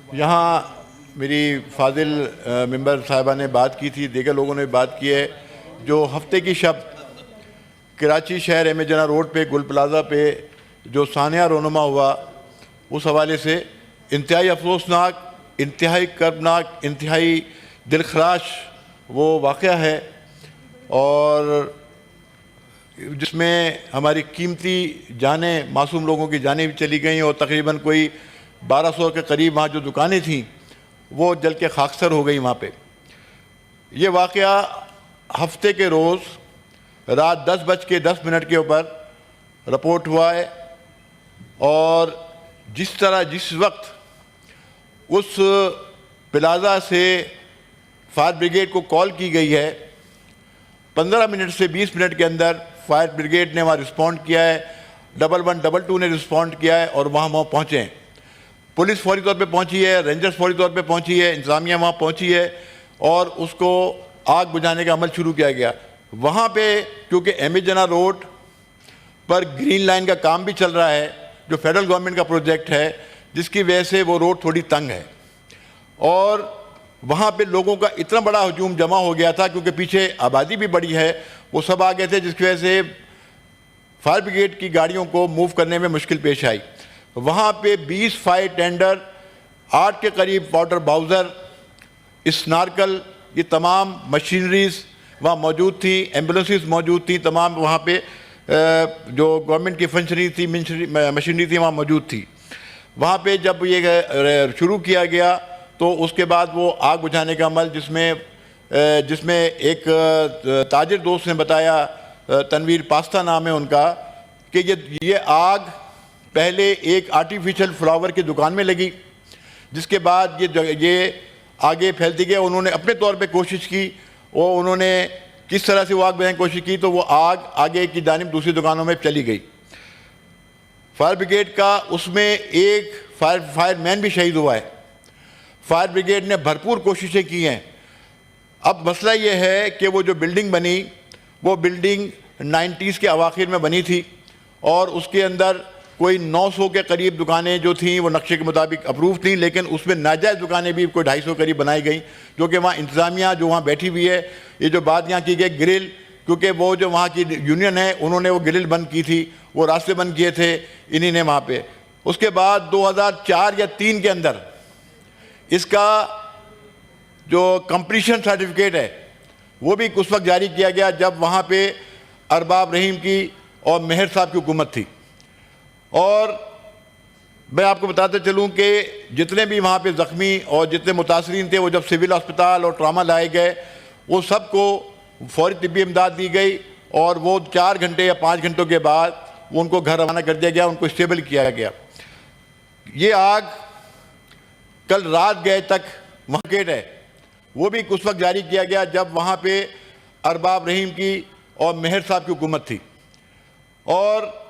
यहाँ मेरी फाजिल मेंबर साहिबा ने बात की थी, दीगर लोगों ने बात की है। जो हफ्ते की शब कराची शहर एम ए जना रोड पे गुल प्लाजा पे जो सानिया रोनुमा हुआ, उस हवाले से इंतहाई अफसोसनाक, इंतहाई कर्बनाक, इंतहाई दिलखराश वो वाक़या है, और जिसमें हमारी कीमती जानें, मासूम लोगों की जानें भी चली गई, और तकरीबन कोई 1200 के करीब वहाँ जो दुकानें थीं वो जल के खाकसर हो गई वहाँ पे। ये वाक़या हफ्ते के रोज़ रात 10:10 के ऊपर रिपोर्ट हुआ है, और जिस वक्त उस प्लाजा से फायर ब्रिगेड को कॉल की गई है, 15 मिनट से 20 मिनट के अंदर फायर ब्रिगेड ने वहाँ रिस्पॉन्ड किया है, 1122 ने रिस्पॉन्ड किया है और वहाँ पहुँचे हैं। पुलिस फौरी तौर पे पहुँची है, रेंजर्स फौरी तौर पे पहुँची है, इंतज़ामिया वहाँ पहुँची है, और उसको आग बुझाने का अमल शुरू किया गया। वहाँ पे क्योंकि एम ए जना रोड पर ग्रीन लाइन का काम भी चल रहा है, जो फेडरल गवर्नमेंट का प्रोजेक्ट है, जिसकी वजह से वो रोड थोड़ी तंग है, और वहाँ पे लोगों का इतना बड़ा हजूम जमा हो गया था, क्योंकि पीछे आबादी भी बड़ी है, वो सब आ गए थे, जिसकी वजह से फायर ब्रिगेड की गाड़ियों को मूव करने में मुश्किल पेश आई। वहाँ पे 20 फायर टेंडर, 8 के करीब वाटर बाउज़र, स्नार्कल, ये तमाम मशीनरीज वहाँ मौजूद थी, एम्बुलेंसेस मौजूद थी, तमाम वहाँ पे जो गवर्नमेंट की फंक्शनरी थी, मशीनरी थी, वहाँ मौजूद थी। वहाँ पे जब ये शुरू किया गया तो उसके बाद वो आग बुझाने का अमल, जिसमें एक ताजिर दोस्त ने बताया, तनवीर पास्ता नाम है उनका, कि ये आग पहले एक आर्टिफिशियल फ्लावर की दुकान में लगी, जिसके बाद ये आगे फैलती गई। उन्होंने अपने तौर पे कोशिश की, और उन्होंने किस तरह से वो आग बुझाने की कोशिश की, तो वो आग आगे की जानिब दूसरी दुकानों में चली गई। फायर ब्रिगेड का उसमें एक फायरमैन भी शहीद हुआ है। फायर ब्रिगेड ने भरपूर कोशिशें की हैं। अब मसला ये है कि वो जो बिल्डिंग बनी, वो बिल्डिंग 90s के अवाखिर में बनी थी, और उसके अंदर कोई 900 के करीब दुकानें जो थीं वो नक्शे के मुताबिक अप्रूव थीं, लेकिन उसमें नाजायज़ दुकानें भी कोई 250 करीब बनाई गई, जो कि वहाँ इंतज़ामिया जो वहाँ बैठी हुई है, ये जो बात यहाँ की गई ग्रिल, क्योंकि वो जो वहाँ की यूनियन है उन्होंने वो ग्रिल बंद की थी, वो रास्ते बंद किए थे इन्हीं ने वहाँ पे। उसके बाद 2004 या 3 के अंदर इसका जो कंप्लीशन सर्टिफिकेट है वो भी उस वक्त जारी किया गया जब वहाँ पे अरबाब रहीम की और मेहर साहब की हुकूमत थी। और मैं आपको बताते चलूँ कि जितने भी वहाँ पे ज़ख्मी और जितने मुतासरीन थे, वो जब सिविल अस्पताल और ट्रामा लाए गए, वो सबको फौरी तिब्बी इमदाद दी गई, और वो 4 घंटे या 5 घंटों के बाद वो उनको घर रवाना कर दिया गया, उनको स्टेबल किया गया। ये आग कल रात गए तक मार्केट है, वो भी उस वक्त जारी किया गया जब वहाँ पे अरबाब रहीम की और मेहर साहब की हुकूमत थी। और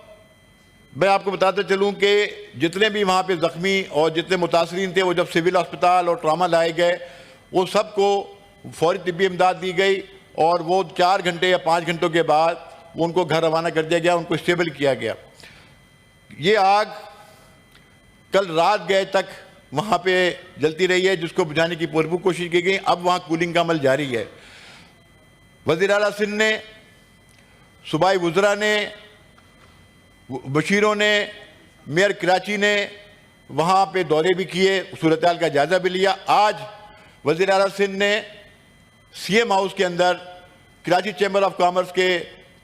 मैं आपको बताते चलूँ कि जितने भी वहाँ पे ज़ख्मी और जितने मुतासरीन थे, वो जब सिविल अस्पताल और ट्रामा लाए गए, वो सबको फौरी तिब्बी इमदाद दी गई, और वो 4 घंटे या 5 घंटों के बाद वो उनको घर रवाना कर दिया गया, उनको स्टेबल किया गया। ये आग कल रात गए तक वहाँ पे जलती रही है, जिसको बुझाने की भरपूर कोशिश की गई। अब वहाँ कूलिंग का अमल जारी है। वज़ीर आला सिंध ने, सूबाई वज़रा ने, बशीरों ने, मेयर कराची ने वहाँ पे दौरे भी किए, सूरत हाल का जायज़ा भी लिया। आज वज़ीर आला सिंध ने CM हाउस के अंदर कराची चैम्बर ऑफ कॉमर्स के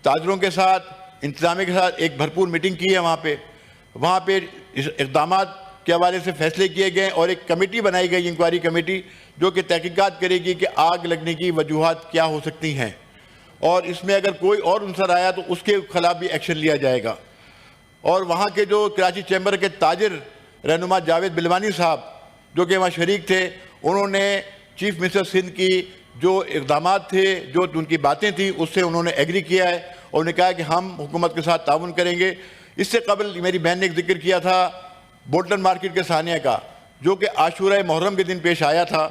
ताजरों के साथ, इंतज़ामिया के साथ एक भरपूर मीटिंग की है। वहाँ पे इक़दाम के हवाले से फैसले किए गए, और एक कमेटी बनाई गई, इंक्वायरी कमेटी, जो कि तहकीकात करेगी कि आग लगने की वजूहात क्या हो सकती हैं, और इसमें अगर कोई और अंसर आया तो उसके खिलाफ भी एक्शन लिया जाएगा। और वहाँ के जो कराची चैम्बर के ताजिर रहनुमा जावेद बिलवानी साहब, जो कि वहाँ शरीक थे, उन्होंने चीफ मिनिस्टर सिंध की जो इक़दाम थे, जो उनकी बातें थी, उससे उन्होंने एग्री किया है, और उन्होंने कहा कि हम हुकूमत के साथ ताउन करेंगे। इससे कबल मेरी बहन ने एक जिक्र किया था बोल्टन मार्केट के सानिया का, जो कि आशूरा मुहर्रम के दिन पेश आया था,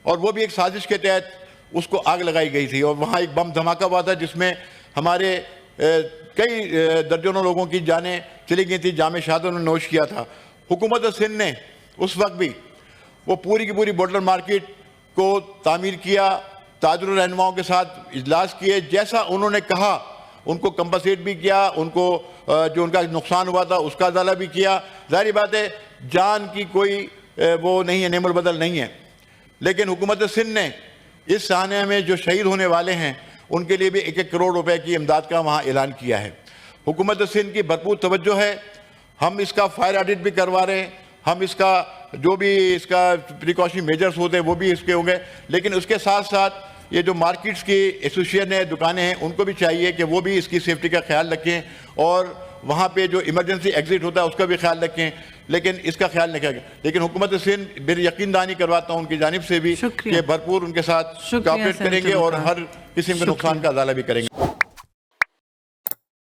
और वो भी एक साजिश के तहत उसको आग लगाई गई थी, और वहाँ एक बम धमाका हुआ था, जिसमें हमारे कई दर्जनों लोगों की जानें चली गई थी, जामे शहादत उन्होंने नोश किया था। हुकूमत सिंध ने उस वक्त भी वो पूरी की पूरी बॉटलर मार्केट को तामीर किया, ताजुर रहनुमाओं के साथ इजलास किए, जैसा उन्होंने कहा उनको कंपनसेट भी किया, उनको जो उनका नुकसान हुआ था उसका अजाला भी किया। ज़ाहिर बात है जान की कोई वो नहीं है, नेमल बदल नहीं है, लेकिन हुकूमत सिंध ने इस साने में जो शहीद होने वाले हैं उनके लिए भी 1-1 करोड़ रुपए की इमदाद का वहाँ ऐलान किया है। हुकूमत सिंध की भरपूर तवज्जो है, हम इसका फायर ऑडिट भी करवा रहे हैं, हम इसका जो भी इसका प्रिकॉशन मेजर्स होते हैं वो भी इसके होंगे, लेकिन उसके साथ साथ ये जो मार्केट्स की एसोसिएशन है, दुकानें हैं, उनको भी चाहिए कि वो भी इसकी सेफ्टी का ख्याल रखें और वहाँ पे जो इमरजेंसी एग्जिट होता है उसका भी ख्याल रखें, लेकिन इसका ख्याल नहीं रखेगा। लेकिन हुकूमत सिंध मेरी यकीनदानी करवाता हूँ उनकी जानिब से भी कि भरपूर उनके साथ कोऑपरेट करेंगे और हर किस्म के नुकसान का अजाला भी करेंगे।